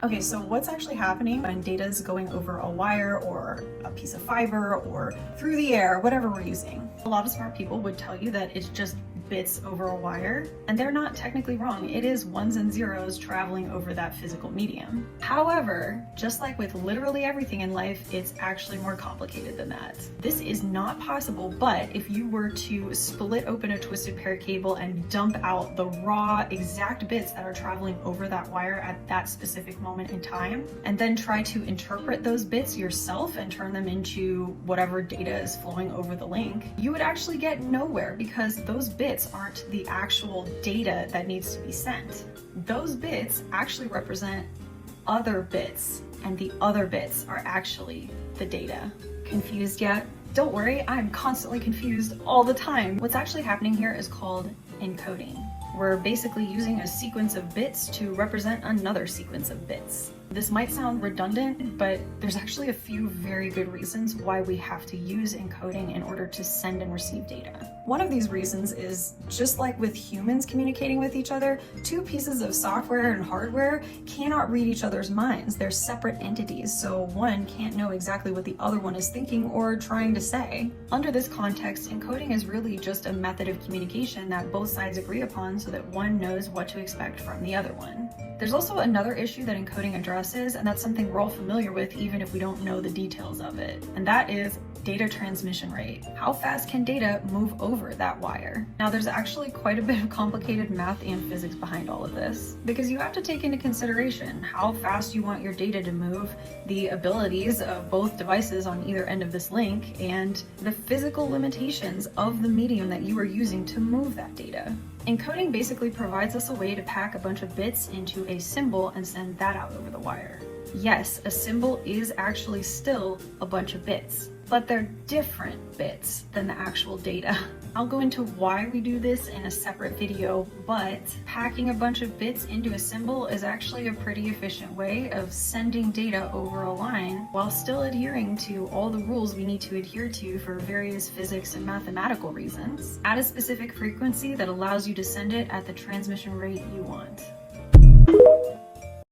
Okay, so what's actually happening when data is going over a wire or a piece of fiber or through the air, whatever we're using? A lot of smart people would tell you that it's just bits over a wire, and they're not technically wrong. It is ones and zeros traveling over that physical medium. However, just like with literally everything in life, it's actually more complicated than that. This is not possible, but if you were to split open a twisted pair cable and dump out the raw exact bits that are traveling over that wire at that specific moment in time, and then try to interpret those bits yourself and turn them into whatever data is flowing over the link, you would actually get nowhere, because those bits aren't the actual data that needs to be sent. Those bits actually represent other bits, and the other bits are actually the data. Confused yet? Don't worry, I'm constantly confused all the time. What's actually happening here is called encoding. We're basically using a sequence of bits to represent another sequence of bits. This might sound redundant, but there's actually a few very good reasons why we have to use encoding in order to send and receive data. One of these reasons is, just like with humans communicating with each other, two pieces of software and hardware cannot read each other's minds. They're separate entities, so one can't know exactly what the other one is thinking or trying to say. Under this context, encoding is really just a method of communication that both sides agree upon so that one knows what to expect from the other one. There's also another issue that encoding addresses, and that's something we're all familiar with even if we don't know the details of it, and that is data transmission rate. How fast can data move over that wire? Now, there's actually quite a bit of complicated math and physics behind all of this, because you have to take into consideration how fast you want your data to move, the abilities of both devices on either end of this link, and the physical limitations of the medium that you are using to move that data. Encoding basically provides us a way to pack a bunch of bits into a symbol and send that out over the wire. Yes, a symbol is actually still a bunch of bits, but they're different bits than the actual data. I'll go into why we do this in a separate video, but packing a bunch of bits into a symbol is actually a pretty efficient way of sending data over a line while still adhering to all the rules we need to adhere to for various physics and mathematical reasons, at a specific frequency that allows you to send it at the transmission rate you want.